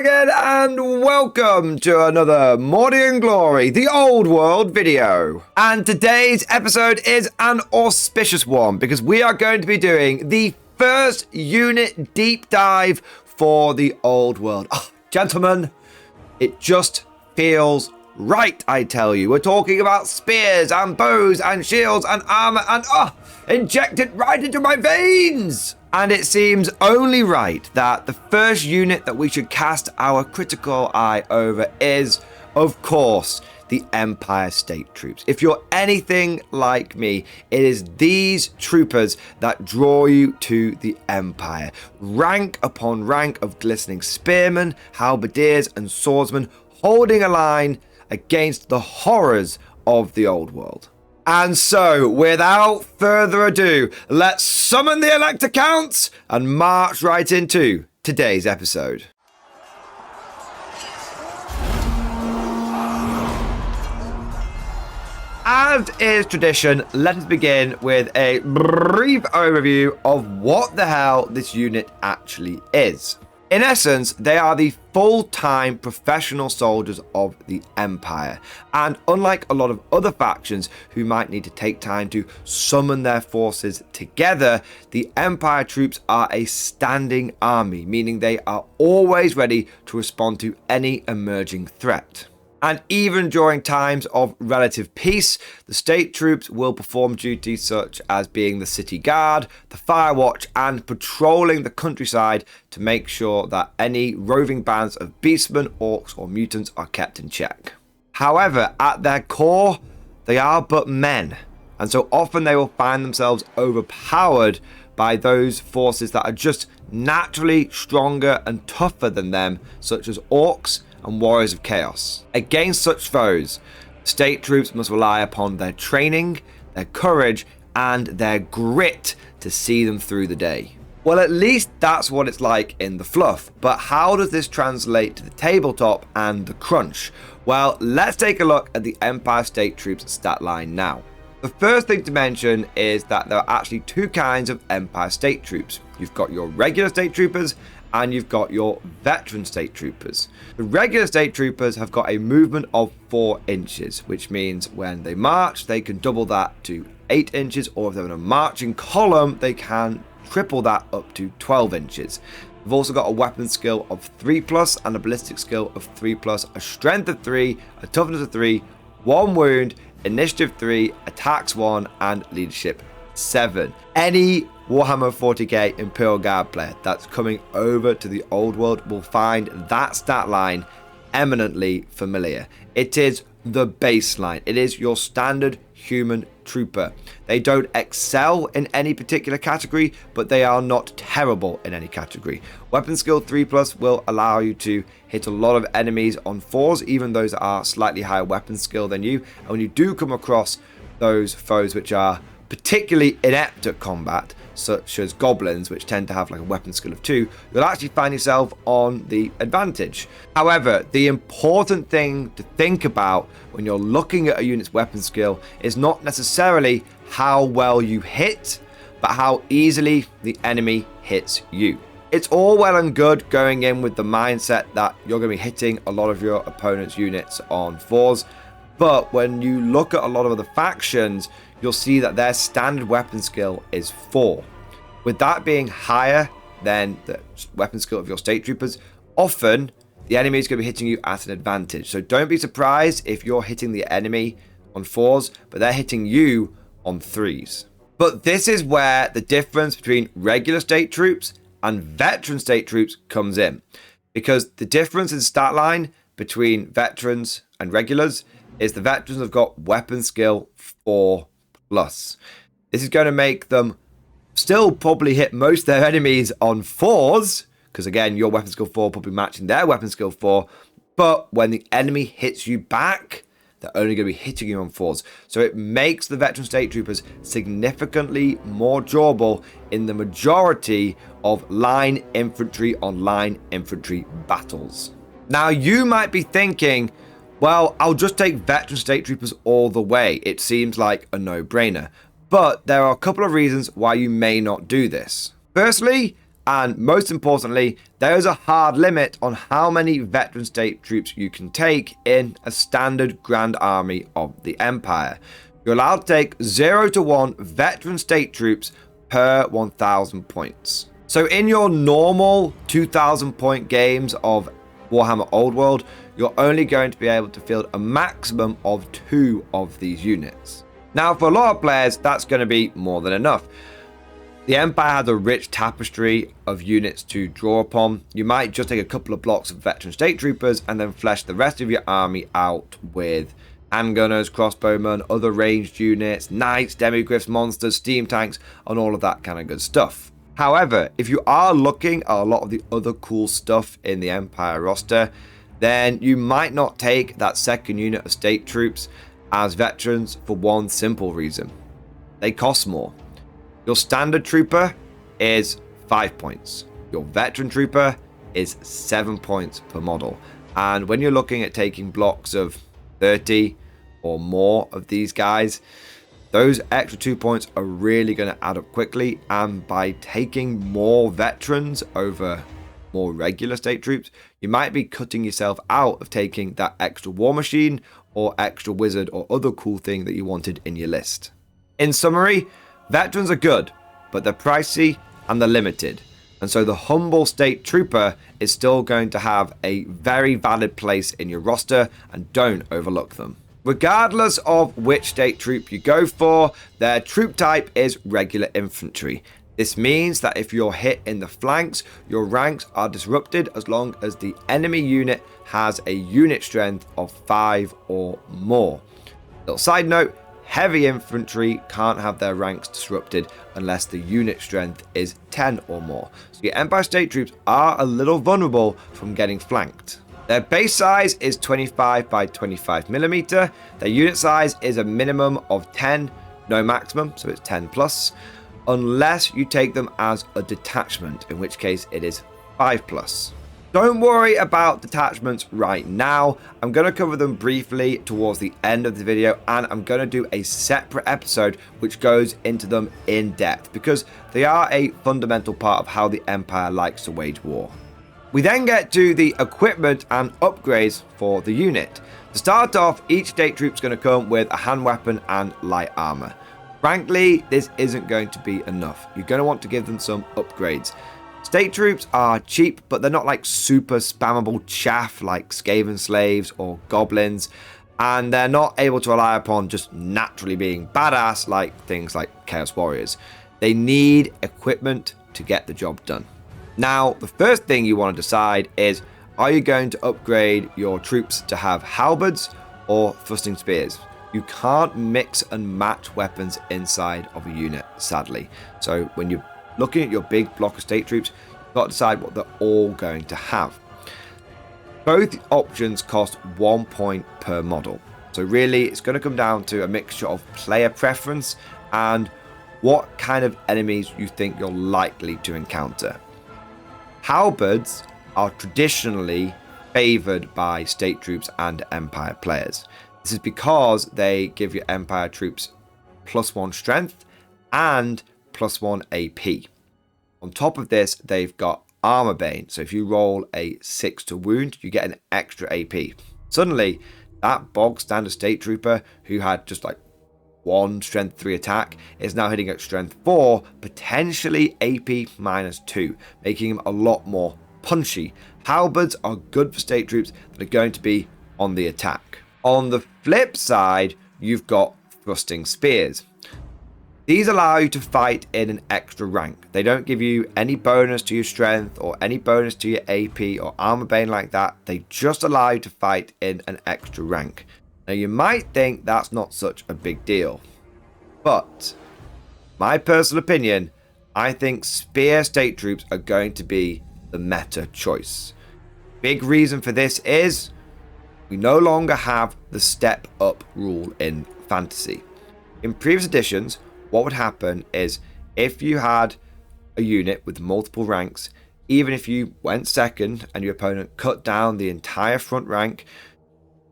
again, and welcome to another Mordy and Glory, the old world video. And today's episode is an auspicious one because we are going to be doing the first unit deep dive for the old world. Oh, gentlemen, it just feels right, I tell you. We're talking about spears and bows and shields and armor and inject it right into my veins. And it seems only right that the first unit that we should cast our critical eye over is, of course, the Empire State Troops. If you're anything like me, it is these troopers that draw you to the Empire. Rank upon rank of glistening spearmen, halberdiers, and swordsmen holding a line against the horrors of the old world. And so, without further ado, let's summon the Elector Counts and march right into today's episode. As is tradition, let us begin with a brief overview of what the hell this unit actually is. In essence, they are the full-time professional soldiers of the Empire, and unlike a lot of other factions who might need to take time to summon their forces together, the Empire troops are a standing army, meaning they are always ready to respond to any emerging threat. And even during times of relative peace, the state troops will perform duties such as being the city guard, the fire watch, and patrolling the countryside to make sure that any roving bands of beastmen, orcs, or mutants are kept in check. However, at their core, they are but men, and so often they will find themselves overpowered by those forces that are just naturally stronger and tougher than them, such as orcs and warriors of chaos. Against such foes, state troops must rely upon their training, their courage, and their grit to see them through the day. Well, at least that's what it's like in the fluff, but how does this translate to the tabletop and the crunch? Well, let's take a look at the Empire State Troops stat line now. The first thing to mention is that there are actually two kinds of Empire State Troops. You've got your regular state troopers and you've got your veteran state troopers. The regular state troopers have got a movement of 4 inches, which means when they march, they can double that to 8 inches, or if they're in a marching column, they can triple that up to 12 inches. They've also got a weapon skill of 3+, and a ballistic skill of 3+, a strength of 3, a toughness of 3, 1 wound, initiative 3, attacks 1, and leadership 7. Any Warhammer 40k Imperial Guard player that's coming over to the old world will find that stat line eminently familiar. It is the baseline. It is your standard human trooper. They don't excel in any particular category, but they are not terrible in any category. Weapon skill 3+ will allow you to hit a lot of enemies on 4s, even those that are slightly higher weapon skill than you. And when you do come across those foes which are particularly inept at combat, such as goblins, which tend to have like a weapon skill of 2, you'll actually find yourself on the advantage. However, the important thing to think about when you're looking at a unit's weapon skill is not necessarily how well you hit, but how easily the enemy hits you. It's all well and good going in with the mindset that you're going to be hitting a lot of your opponent's units on 4s, but when you look at a lot of other factions, you'll see that their standard weapon skill is 4. With that being higher than the weapon skill of your state troopers, often the enemy is going to be hitting you at an advantage. So don't be surprised if you're hitting the enemy on 4s, but they're hitting you on 3s. But this is where the difference between regular state troops and veteran state troops comes in. Because the difference in stat line between veterans and regulars is the veterans have got weapon skill 4+. This is going to make them still probably hit most of their enemies on 4s, because again, your weapon skill 4 probably matching their weapon skill 4, but when the enemy hits you back, they're only going to be hitting you on 4s. So it makes the veteran state troopers significantly more durable in the majority of line infantry on line infantry battles. Now you might be thinking, well, I'll just take veteran state troopers all the way. It seems like a no-brainer. But there are a couple of reasons why you may not do this. Firstly, And most importantly, there is a hard limit on how many veteran state troops you can take in a standard Grand Army of the Empire. You're allowed to take 0 to 1 veteran state troops per 1,000 points. So in your normal 2,000 point games of Warhammer Old World, you're only going to be able to field a maximum of 2 of these units. Now, for a lot of players, that's going to be more than enough. The Empire has a rich tapestry of units to draw upon. You might just take a couple of blocks of veteran state troopers and then flesh the rest of your army out with handgunners, crossbowmen, other ranged units, knights, demigryphs, monsters, steam tanks, and all of that kind of good stuff. However, if you are looking at a lot of the other cool stuff in the Empire roster, then you might not take that second unit of state troops as veterans for one simple reason. They cost more. Your standard trooper is 5 points. Your veteran trooper is 7 points per model. And when you're looking at taking blocks of 30 or more of these guys, those extra 2 points are really going to add up quickly. And by taking more veterans over more regular state troops, you might be cutting yourself out of taking that extra war machine or extra wizard or other cool thing that you wanted in your list. In summary, veterans are good, but they're pricey and they're limited. And so the humble state trooper is still going to have a very valid place in your roster, and don't overlook them. Regardless of which state troop you go for, their troop type is regular infantry. This means that if you're hit in the flanks, your ranks are disrupted as long as the enemy unit has a unit strength of 5 or more. Little side note, heavy infantry can't have their ranks disrupted unless the unit strength is 10 or more. So your Empire state troops are a little vulnerable from getting flanked. Their base size is 25 by 25 millimeter. Their unit size is a minimum of 10, no maximum, so it's 10 plus, unless you take them as a detachment, in which case it is 5 plus. Don't worry about detachments right now. I'm going to cover them briefly towards the end of the video, and I'm going to do a separate episode which goes into them in depth because they are a fundamental part of how the Empire likes to wage war. We then get to the equipment and upgrades for the unit. To start off, each state troop is going to come with a hand weapon and light armor. Frankly, this isn't going to be enough. You're going to want to give them some upgrades. State troops are cheap, but they're not like super spammable chaff like Skaven slaves or goblins, and they're not able to rely upon just naturally being badass like things like Chaos Warriors. They need equipment to get the job done. Now, the first thing you want to decide is, are you going to upgrade your troops to have halberds or thrusting spears? You can't mix and match weapons inside of a unit, sadly. So when you're looking at your big block of state troops, you've got to decide what they're all going to have. Both options cost 1 point per model. So really, it's going to come down to a mixture of player preference and what kind of enemies you think you're likely to encounter. Halberds are traditionally favored by state troops and Empire players. This is because they give your Empire troops +1 strength and +1 AP. On top of this, they've got Armor Bane. So if you roll a 6 to wound, you get an extra AP. Suddenly, that bog standard state trooper who had just like 1 strength 3 attack is now hitting at strength 4, potentially AP -2, making him a lot more punchy. Halberds are good for state troops that are going to be on the attack. On the flip side, you've got thrusting spears. These allow you to fight in an extra rank. They don't give you any bonus to your strength or any bonus to your AP or armor bane like that. They just allow you to fight in an extra rank. Now you might think that's not such a big deal, but my personal opinion, I think spear state troops are going to be the meta choice. Big reason for this is we no longer have the step up rule in fantasy. In previous editions, what would happen is if you had a unit with multiple ranks, even if you went second and your opponent cut down the entire front rank,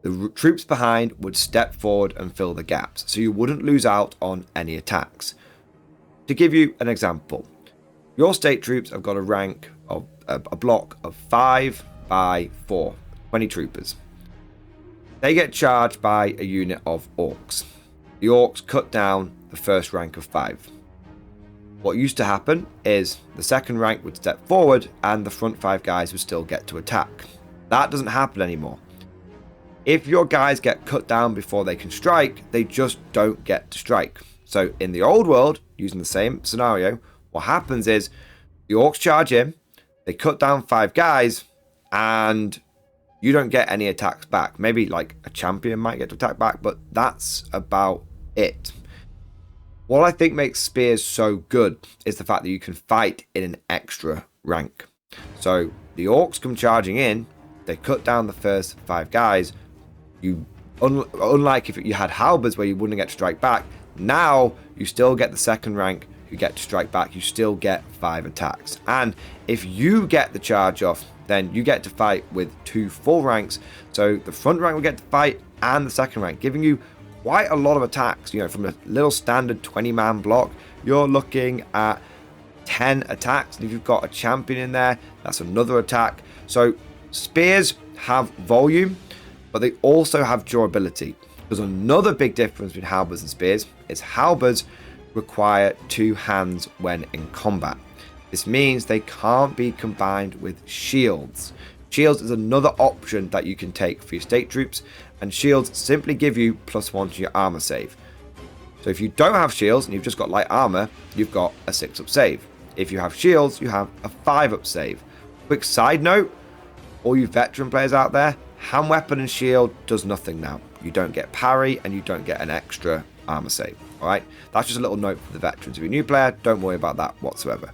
the troops behind would step forward and fill the gaps, so you wouldn't lose out on any attacks. To give you an example, Your state troops have got a rank of a block of 5 by 4, 20 troopers. They get charged by a unit of orcs. The orcs cut down the first rank of 5. What used to happen is the second rank would step forward and the front 5 guys would still get to attack. That doesn't happen anymore. If your guys get cut down before they can strike, they just don't get to strike. So in the old world, using the same scenario, what happens is the orcs charge in, they cut down 5 guys, and you don't get any attacks back. Maybe like a champion might get to attack back, but that's about it. What I think makes spears so good is the fact that you can fight in an extra rank. So the orcs come charging in, they cut down the first 5 guys. Unlike if you had halberds where you wouldn't get to strike back, now you still get the second rank, you get to strike back, you still get 5 attacks. And if you get the charge off, then you get to fight with 2 full ranks. So the front rank will get to fight and the second rank, giving you quite a lot of attacks. You know, from a little standard 20-man block, you're looking at 10 attacks. And if you've got a champion in there, that's another attack. So spears have volume, but they also have durability. There's another big difference between halberds and spears is halberds require 2 hands when in combat. This means they can't be combined with shields. Shields is another option that you can take for your state troops, and shields simply give you +1 to your armor save. So if you don't have shields and you've just got light armor, you've got a 6-up save. If you have shields, you have a 5-up save. Quick side note, all you veteran players out there, hand weapon and shield does nothing now. You don't get parry and you don't get an extra armor save. Alright, that's just a little note for the veterans. If you're a new player, don't worry about that whatsoever.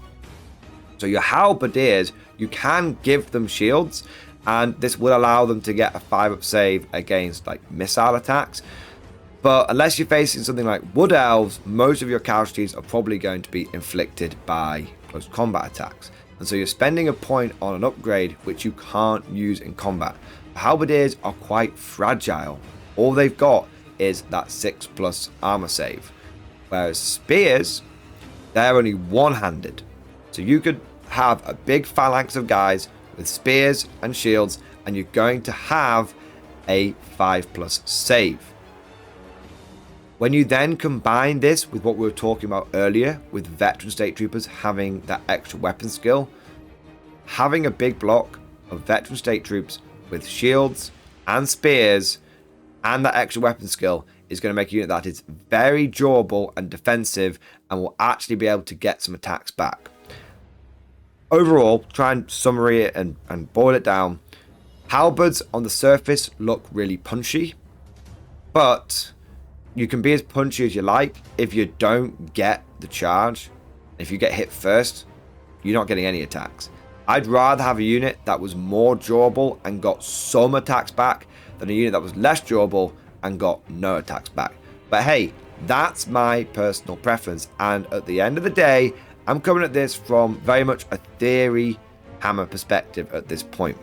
So your halberdiers, you can give them shields, and this will allow them to get a 5-up save against like missile attacks. But unless you're facing something like wood elves, most of your casualties are probably going to be inflicted by close combat attacks. And so you're spending a point on an upgrade which you can't use in combat. The halberdiers are quite fragile. All they've got is that 6+ armor save. Whereas spears, they're only one-handed. So you could have a big phalanx of guys with spears and shields, and you're going to have a 5+ save. When you then combine this with what we were talking about earlier, with veteran state troopers having that extra weapon skill, having a big block of veteran state troops with shields and spears and that extra weapon skill is going to make a unit that is very durable and defensive and will actually be able to get some attacks back. Overall, try and summary it and boil it down. Halberds on the surface look really punchy, but you can be as punchy as you like. If you don't get the charge, if you get hit first, you're not getting any attacks. I'd rather have a unit that was more durable and got some attacks back than a unit that was less durable and got no attacks back. But hey, that's my personal preference, and at the end of the day, I'm coming at this from very much a theory hammer perspective at this point.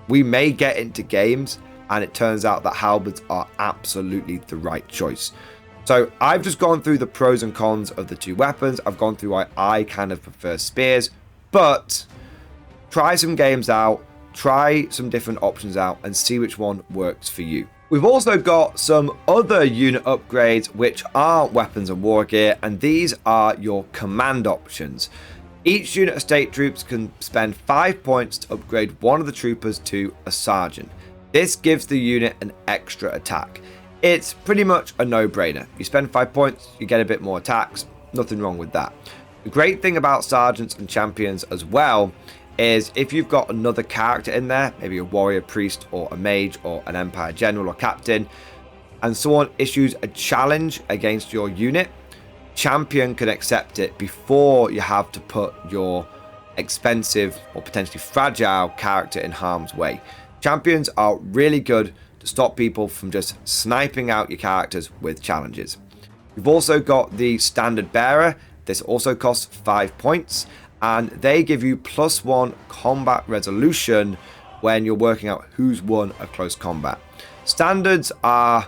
We may get into games and it turns out that halberds are absolutely the right choice. So I've just gone through the pros and cons of the 2 weapons. I've gone through why I kind of prefer spears, but try some games out, try some different options out and see which one works for you. We've also got some other unit upgrades which aren't weapons and war gear, and these are your command options. Each unit of state troops can spend 5 points to upgrade one of the troopers to a sergeant. This gives the unit an extra attack. It's pretty much a no-brainer. You spend 5 points, you get a bit more attacks. Nothing wrong with that. The great thing about sergeants and champions as well is if you've got another character in there, maybe a warrior, priest, or a mage, or an empire general or captain, and someone issues a challenge against your unit, champion can accept it before you have to put your expensive or potentially fragile character in harm's way. Champions are really good to stop people from just sniping out your characters with challenges. You've also got the standard bearer. This also costs 5 points, and they give you +1 combat resolution when you're working out who's won a close combat. Standards are,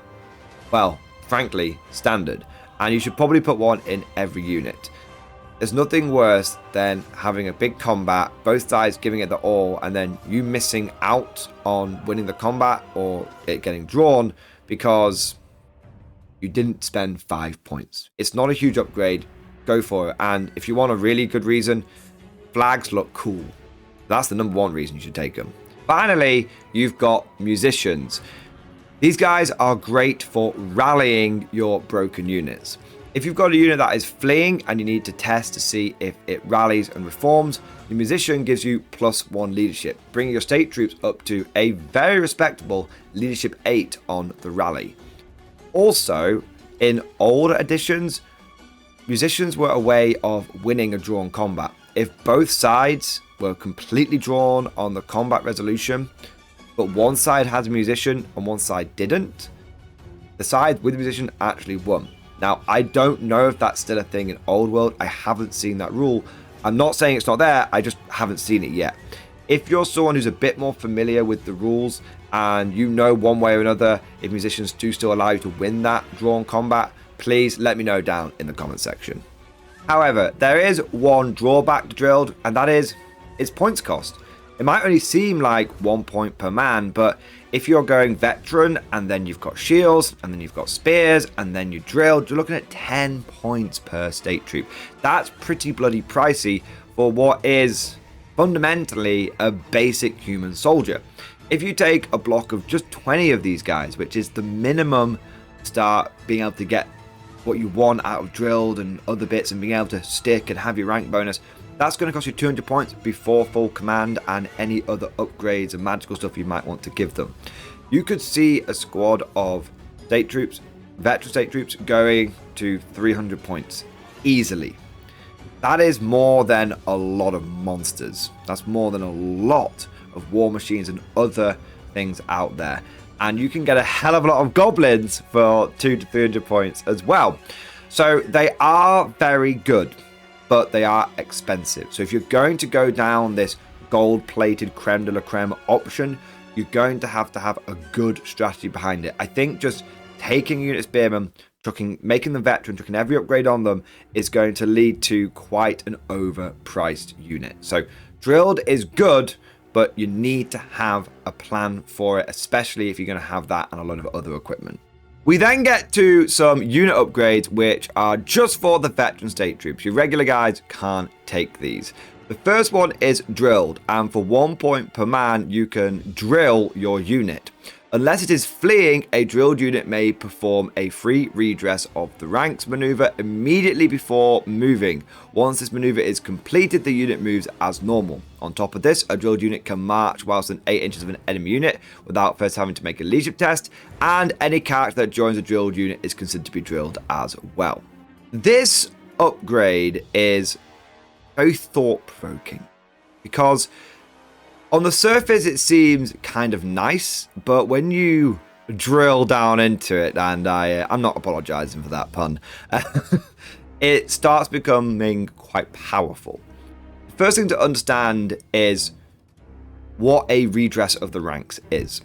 well, frankly, standard, and you should probably put one in every unit. There's nothing worse than having a big combat, both sides giving it the all, and then you missing out on winning the combat or it getting drawn because you didn't spend 5 points. It's not a huge upgrade. Go for it. And if you want a really good reason, flags look cool. That's the number one reason you should take them. Finally, you've got musicians. These guys are great for rallying your broken units. If you've got a unit that is fleeing and you need to test to see if it rallies and reforms, the musician gives you +1 leadership, bringing your state troops up to a very respectable leadership 8 on the rally. Also, in older editions, musicians were a way of winning a drawn combat. If both sides were completely drawn on the combat resolution, but one side has a musician and one side didn't, the side with the musician actually won. Now, I don't know if that's still a thing in Old World. I haven't seen that rule. I'm not saying it's not there, I just haven't seen it yet. If you're someone who's a bit more familiar with the rules and you know one way or another if musicians do still allow you to win that drawn combat, please let me know down in the comment section. However, there is one drawback to Drilled, and that is its points cost. It might only seem like 1 point per man, but if you're going veteran and then you've got shields and then you've got spears and then you drilled, you're looking at 10 points per state troop. That's pretty bloody pricey for what is fundamentally a basic human soldier. If you take a block of just 20 of these guys, which is the minimum to start being able to get what you want out of Drilled and other bits and being able to stick and have your rank bonus, that's going to cost you 200 points before full command and any other upgrades and magical stuff you might want to give them. You could see a squad of state troops, veteran state troops, going to 300 points easily. That is more than a lot of monsters. That's more than a lot of war machines and other things out there. And you can get a hell of a lot of goblins for 200 to 300 points as well. So they are very good, but they are expensive. So if you're going to go down this gold-plated creme de la creme option, you're going to have a good strategy behind it. I think just taking unit spearmen, making them veteran, chucking every upgrade on them is going to lead to quite an overpriced unit. So Drilled is good, but you need to have a plan for it, especially if you're going to have that and a lot of other equipment. We then get to some unit upgrades, which are just for the veteran state troops. Your regular guys can't take these. The first one is Drilled, and for 1 point per man, you can drill your unit. Unless it is fleeing, a drilled unit may perform a free redress of the ranks maneuver immediately before moving. Once this maneuver is completed, the unit moves as normal. On top of this, a drilled unit can march whilst in 8 inches of an enemy unit without first having to make a leadership test, and any character that joins a drilled unit is considered to be drilled as well. This upgrade is very thought-provoking because on the surface, it seems kind of nice, but when you drill down into it, and I'm not apologizing for that pun, it starts becoming quite powerful. The first thing to understand is what a redress of the ranks is.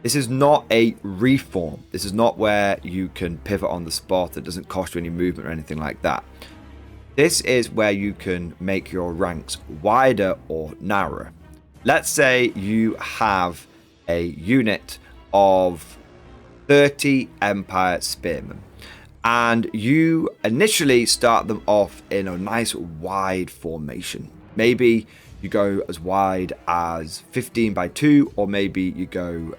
This is not a reform. This is not where you can pivot on the spot. It doesn't cost you any movement or anything like that. This is where you can make your ranks wider or narrower. Let's say you have a unit of 30 Empire Spearmen, and you initially start them off in a nice wide formation. Maybe you go as wide as 15 by 2, or maybe you go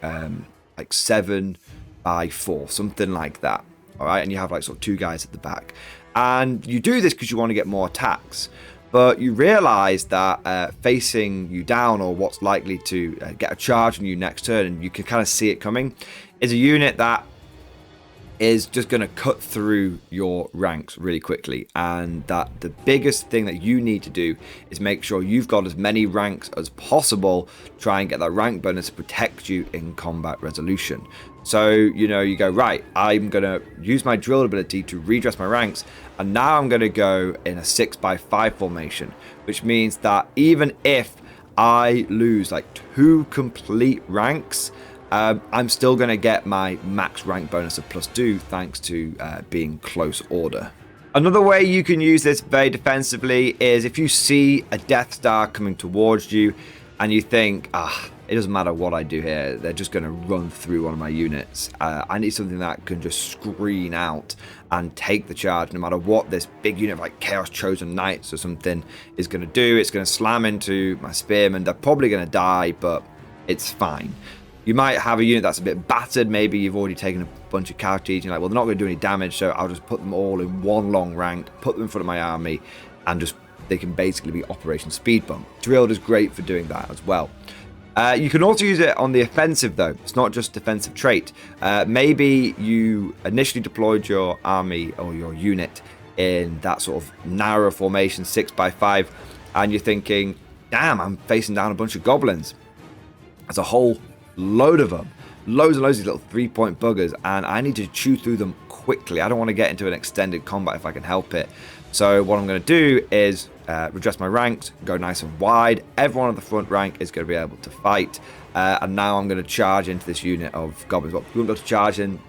like 7 by 4, something like that. All right, and you have like sort of 2 guys at the back. And you do this because you want to get more attacks. But you realize that facing you down, or what's likely to get a charge on you next turn, and you can kind of see it coming, is a unit that is just going to cut through your ranks really quickly. And that the biggest thing that you need to do is make sure you've got as many ranks as possible, try and get that rank bonus to protect you in combat resolution. So, you know, you go, right, I'm going to use my drill ability to redress my ranks, and now I'm going to go in a 6 by 5 formation, which means that even if I lose like 2 complete ranks, I'm still going to get my max rank bonus of +2 thanks to being close order. Another way you can use this very defensively is if you see a Death Star coming towards you and you think, it doesn't matter what I do here, they're just going to run through one of my units. I need something that can just screen out and take the charge no matter what this big unit like Chaos Chosen Knights or something is going to do. It's going to slam into my spearmen. They're probably going to die, but it's fine. You might have a unit that's a bit battered. Maybe you've already taken a bunch of casualties. And you're like, well, they're not going to do any damage, so I'll just put them all in one long rank, put them in front of my army, and just they can basically be Operation Speed Bump. Drilled is great for doing that as well. You can also use it on the offensive, though. It's not just a defensive trait. Maybe you initially deployed your army or your unit in that sort of narrow formation, 6x5, and you're thinking, damn, I'm facing down a bunch of goblins. There's a whole load of them, loads and loads of little 3-point buggers, and I need to chew through them quickly. I don't want to get into an extended combat if I can help it. So what I'm going to do is redress my ranks, go nice and wide. Everyone on the front rank is going to be able to fight, and now I'm going to charge into this unit of goblins. Well, we won't be able to charge in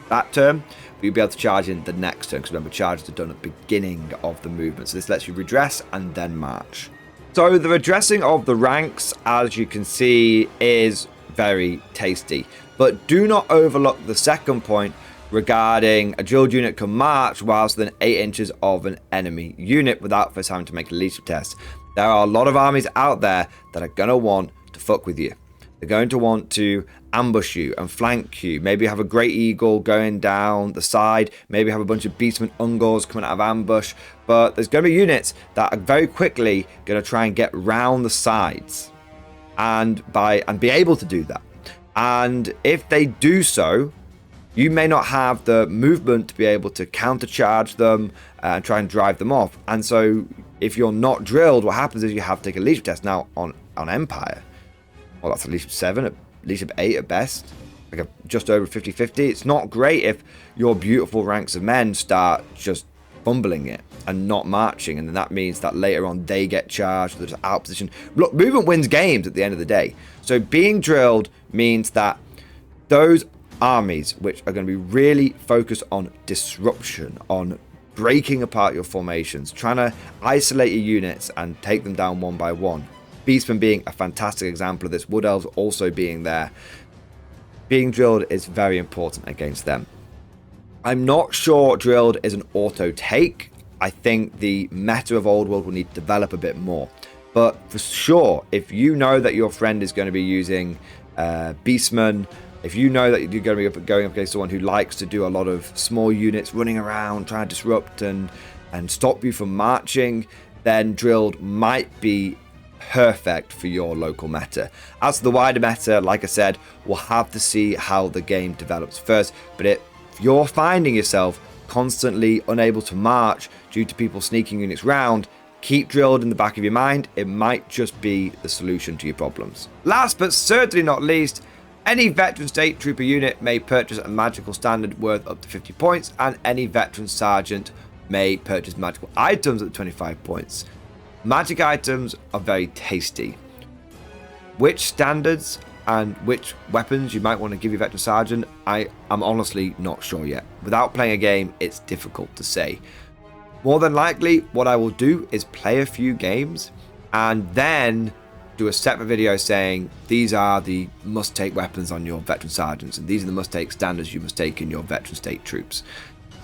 that turn, but you'll be able to charge in the next turn, because remember, charges are done at the beginning of the movement. So this lets you redress and then march. So the redressing of the ranks, as you can see, is very tasty, but do not overlook the second point regarding a drilled unit can march whilst within 8 inches of an enemy unit without first having to make a leadership test. There are a lot of armies out there that are going to want to fuck with you. They're going to want to ambush you and flank you. Maybe have a Great Eagle going down the side. Maybe have a bunch of Beastmen Ungors coming out of ambush. But there's going to be units that are very quickly going to try and get round the sides and be able to do that. And if they do so, you may not have the movement to be able to countercharge them and try and drive them off. And so if you're not drilled, what happens is you have to take a leadership test. Now on Empire, well, that's a leadership 7, a leadership 8 at best, like just over 50-50. It's not great if your beautiful ranks of men start just fumbling it and not marching, and then that means that later on they get charged, they're just out position. Look, movement wins games at the end of the day. So being drilled means that those armies which are going to be really focused on disruption, on breaking apart your formations, trying to isolate your units and take them down one by one. Beastmen being a fantastic example of this, Wood Elves also being there. Being drilled is very important against them. I'm not sure drilled is an auto take. I think the meta of Old World will need to develop a bit more. But for sure, if you know that your friend is going to be using Beastmen, if you know that you're going to be going up against someone who likes to do a lot of small units running around, trying to disrupt and stop you from marching, then drilled might be perfect for your local meta. As for the wider meta, like I said, we'll have to see how the game develops first. But if you're finding yourself constantly unable to march due to people sneaking units round, keep drilled in the back of your mind. It might just be the solution to your problems. Last but certainly not least, any veteran state trooper unit may purchase a magical standard worth up to 50 points, and any veteran sergeant may purchase magical items at 25 points. Magic items are very tasty. Which standards and which weapons you might want to give your veteran sergeant, I'm honestly not sure yet. Without playing a game, it's difficult to say. More than likely, what I will do is play a few games and then do a separate video saying these are the must-take weapons on your veteran sergeants and these are the must-take standards you must take in your veteran state troops.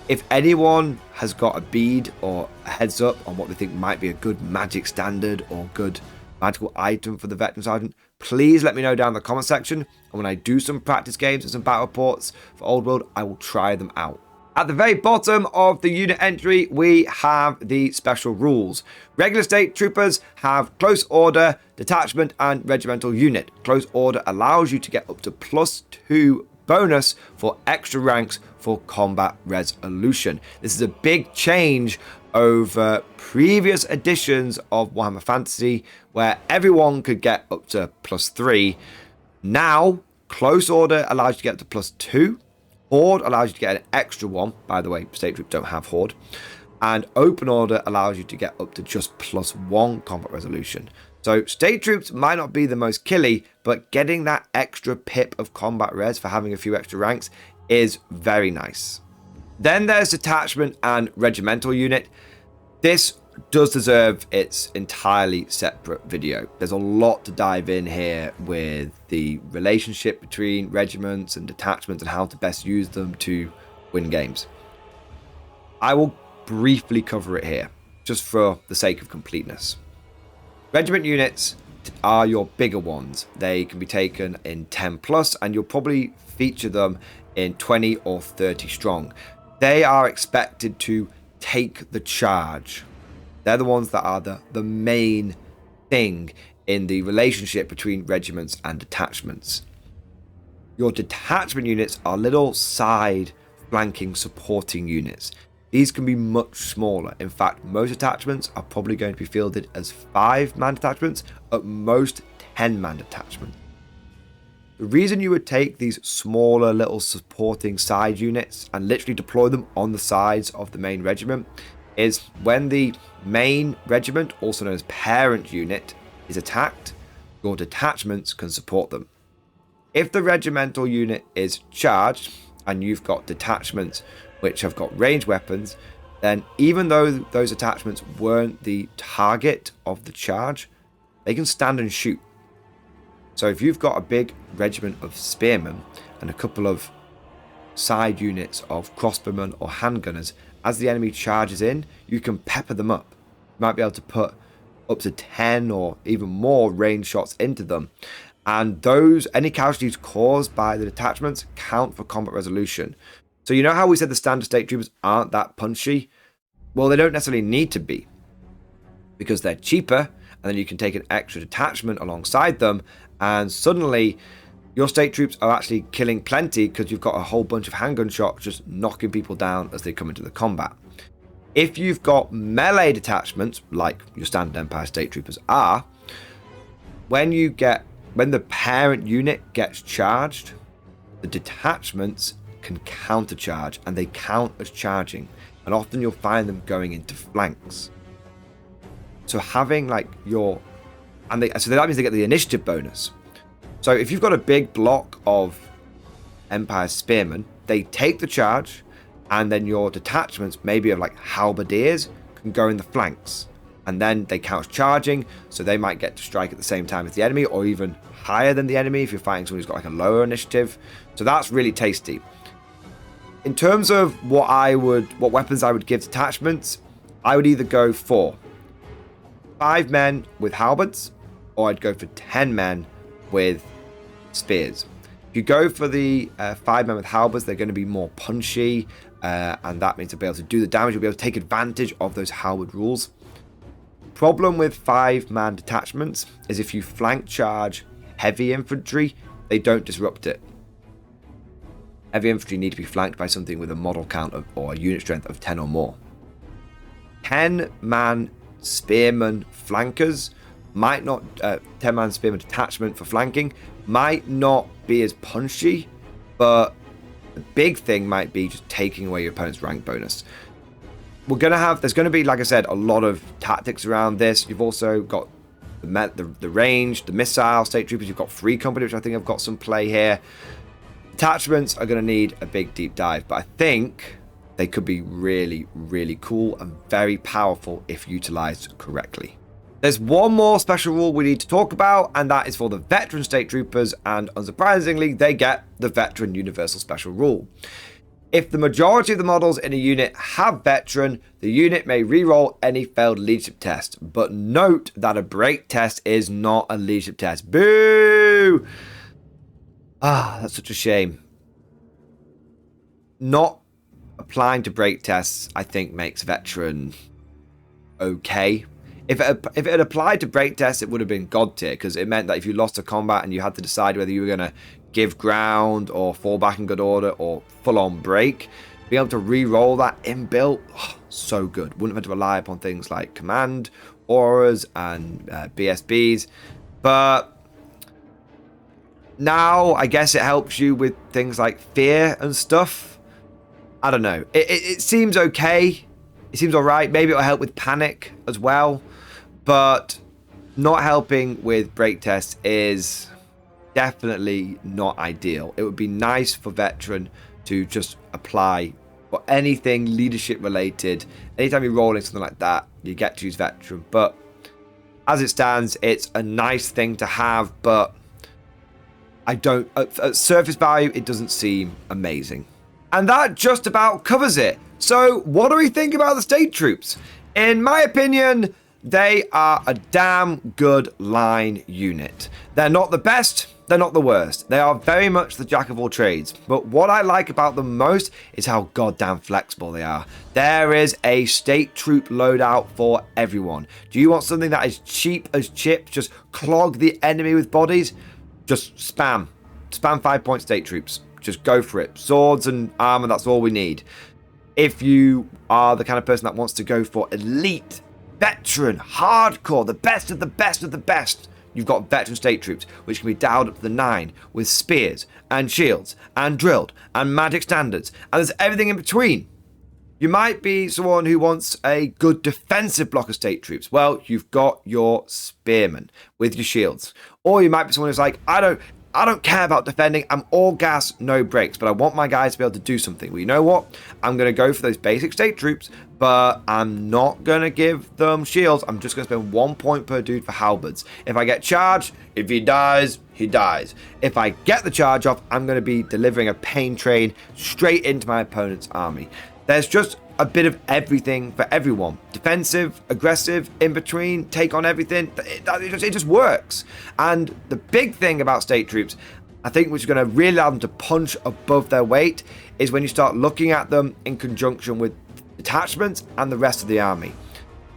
If anyone has got a bead or a heads up on what they think might be a good magic standard or good magical item for the veteran sergeant, please let me know down in the comment section, and when I do some practice games and some battle reports for Old World, I will try them out. At the very bottom of the unit entry, we have the special rules. Regular state troopers have close order, detachment, and regimental unit. Close order allows you to get up to +2 bonus for extra ranks for combat resolution. This is a big change over previous editions of Warhammer Fantasy, where everyone could get up to +3. Now, close order allows you to get up to +2. Horde allows you to get an extra 1. By the way, state troops don't have Horde. And open order allows you to get up to just +1 combat resolution. So state troops might not be the most killy, but getting that extra pip of combat res for having a few extra ranks is very nice. Then there's detachment and regimental unit. This does deserve its entirely separate video. There's a lot to dive in here with the relationship between regiments and detachments and how to best use them to win games. I will briefly cover it here, just for the sake of completeness. Regiment units are your bigger ones. They can be taken in 10 plus, and you'll probably feature them in 20 or 30 strong. They are expected to take the charge. They're the ones that are the main thing in the relationship between regiments and detachments. Your detachment units are little side flanking supporting units. These can be much smaller. In fact, most detachments are probably going to be fielded as 5-man detachments, at most 10-man detachments. The reason you would take these smaller little supporting side units and literally deploy them on the sides of the main regiment is when the main regiment, also known as parent unit, is attacked, your detachments can support them. If the regimental unit is charged and you've got detachments which have got ranged weapons, then even though those attachments weren't the target of the charge, they can stand and shoot. So if you've got a big regiment of spearmen and a couple of side units of crossbowmen or handgunners, as the enemy charges in, you can pepper them up. You might be able to put up to 10 or even more range shots into them. And any casualties caused by the detachments count for combat resolution. So you know how we said the standard state troopers aren't that punchy? Well, they don't necessarily need to be, because they're cheaper, and then you can take an extra detachment alongside them, and suddenly your state troops are actually killing plenty because you've got a whole bunch of handgun shots just knocking people down as they come into the combat. If you've got melee detachments, like your standard Empire state troopers are, when the parent unit gets charged, the detachments can countercharge, and they count as charging, and often you'll find them going into flanks. So having so that means they get the initiative bonus. So if you've got a big block of Empire spearmen, they take the charge, and then your detachments, maybe of like halberdiers, can go in the flanks, and then they count as charging, so they might get to strike at the same time as the enemy, or even higher than the enemy if you're fighting someone who's got like a lower initiative. So that's really tasty. In terms of what weapons I would give detachments, I would either go for 5 men with halberds, or I'd go for 10 men with spears. If you go for the 5 men with halberds, they're going to be more punchy, and that means they'll be able to do the damage. You'll be able to take advantage of those halberd rules. Problem with 5-man detachments is if you flank charge heavy infantry, they don't disrupt it. Heavy infantry need to be flanked by something with a model count or a unit strength of 10 or more. 10-man spearman flankers might not, 10-man spearman detachment for flanking might not be as punchy, but the big thing might be just taking away your opponent's rank bonus. There's going to be, like I said, a lot of tactics around this. You've also got the range, the missile state troopers. You've got free company, which I think have got some play here. Attachments are going to need a big deep dive, but I think they could be really, really cool and very powerful if utilized correctly. There's one more special rule we need to talk about, and that is for the veteran state troopers, and unsurprisingly, they get the veteran universal special rule. If the majority of the models in a unit have veteran, the unit may reroll any failed leadership test, but note that a break test is not a leadership test. Boo! That's such a shame. Not applying to break tests, I think, makes veteran okay. If it had applied to break tests, it would have been god tier, because it meant that if you lost a combat and you had to decide whether you were going to give ground or fall back in good order or full-on break, being able to re-roll that inbuilt, so good. Wouldn't have had to rely upon things like command, auras, and BSBs. But now, I guess it helps you with things like fear and stuff. I don't know. It seems okay. It seems alright. Maybe it'll help with panic as well. But not helping with break tests is definitely not ideal. It would be nice for veteran to just apply or anything leadership related. Anytime you're rolling something like that, you get to use veteran. But as it stands, it's a nice thing to have, but I don't, at surface value, it doesn't seem amazing. And that just about covers it. So what do we think about the state troops? In my opinion, they are a damn good line unit. They're not the best, they're not the worst. They are very much the jack of all trades. But what I like about them most is how goddamn flexible they are. There is a state troop loadout for everyone. Do you want something that is cheap as chips, just clog the enemy with bodies? Just spam 5-point state troops. Just go for it. Swords and armor, that's all we need. If you are the kind of person that wants to go for elite, veteran, hardcore, the best of the best of the best, you've got veteran state troops, which can be dialed up to the 9 with spears and shields and drilled and magic standards, and there's everything in between. You might be someone who wants a good defensive block of state troops. Well, you've got your spearmen with your shields. Or you might be someone who's like, I don't care about defending. I'm all gas, no brakes, but I want my guys to be able to do something. Well, you know what? I'm going to go for those basic state troops, but I'm not going to give them shields. I'm just going to spend 1 point per dude for halberds. If I get charged, if he dies, he dies. If I get the charge off, I'm going to be delivering a pain train straight into my opponent's army. There's just a bit of everything for everyone. Defensive, aggressive, in between, take on everything. It just works. And the big thing about state troops, I think, which is going to really allow them to punch above their weight, is when you start looking at them in conjunction with detachments and the rest of the army.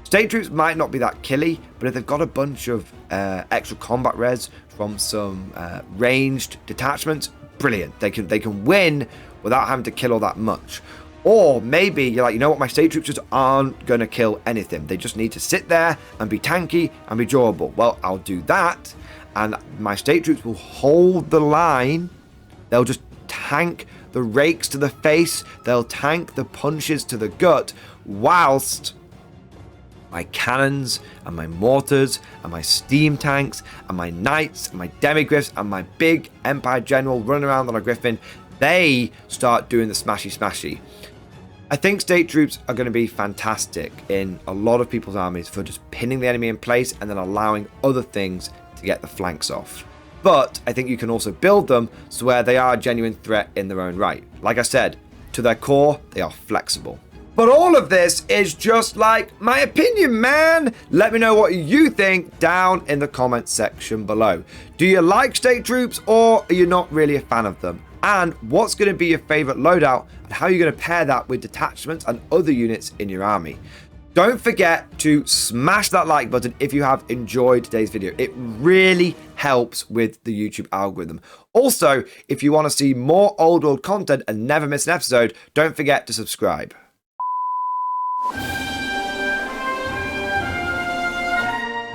State troops might not be that killy, but if they've got a bunch of extra combat res from some ranged detachments, brilliant. They can win without having to kill all that much. Or maybe you're like, you know what, my state troops just aren't going to kill anything. They just need to sit there and be tanky and be durable. Well, I'll do that, and my state troops will hold the line. They'll just tank the rakes to the face. They'll tank the punches to the gut, whilst my cannons and my mortars and my steam tanks and my knights and my demigriffs and my big Empire General running around on a griffin, they start doing the smashy. I think state troops are going to be fantastic in a lot of people's armies for just pinning the enemy in place and then allowing other things to get the flanks off. But I think you can also build them so where they are a genuine threat in their own right. Like I said, to their core, they are flexible. But all of this is just like my opinion, man. Let me know what you think down in the comments section below. Do you like state troops, or are you not really a fan of them? And what's going to be your favorite loadout, and how are you going to pair that with detachments and other units in your army? Don't forget to smash that like button if you have enjoyed today's video. It really helps with the YouTube algorithm. Also, if you want to see more old world content and never miss an episode, don't forget to subscribe.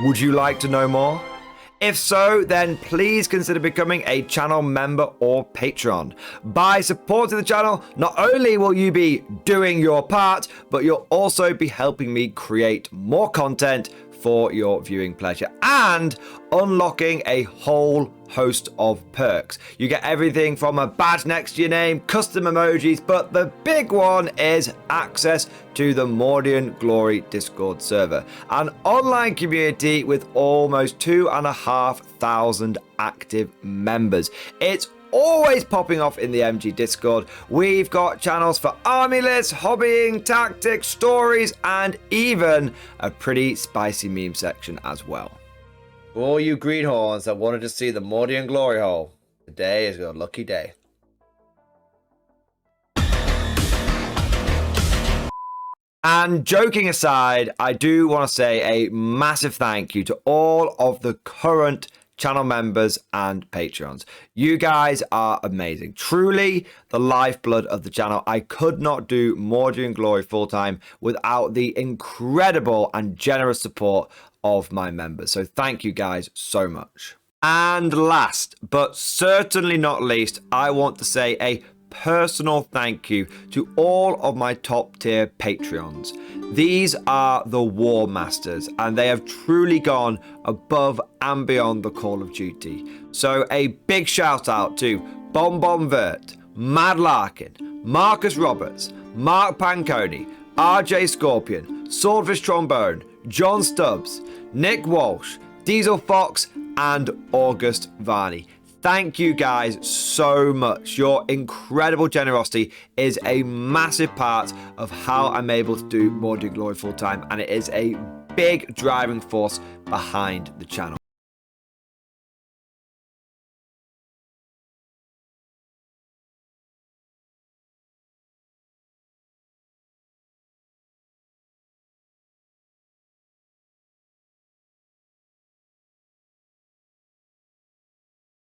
Would you like to know more? If so, then please consider becoming a channel member or patron. By supporting the channel, not only will you be doing your part, but you'll also be helping me create more content for your viewing pleasure and unlocking a whole host of perks. You get everything from a badge next to your name, custom emojis, but the big one is access to the Mordian Glory Discord server, an online community with almost 2,500 active members. It's always popping off in the MG Discord. We've got channels for army lists, hobbying, tactics, stories, and even a pretty spicy meme section as well. For all you greenhorns that wanted to see the Mordian glory hole, today is your lucky day. And joking aside, I do want to say a massive thank you to all of the current channel members and patrons. You guys are amazing. Truly the lifeblood of the channel. I could not do Mordian Glory full-time without the incredible and generous support of my members. So thank you guys so much. And last, but certainly not least, I want to say a personal thank you to all of my top tier Patreons. These are the War Masters, and they have truly gone above and beyond the call of duty. So a big shout out to Bon Bon Vert, Mad Larkin, Marcus Roberts, Mark Panconi, RJ Scorpion, Swordfish Trombone, John Stubbs, Nick Walsh, Diesel Fox, and August Varney. Thank you guys so much. Your incredible generosity is a massive part of how I'm able to do Mordian Glory full time, and it is a big driving force behind the channel.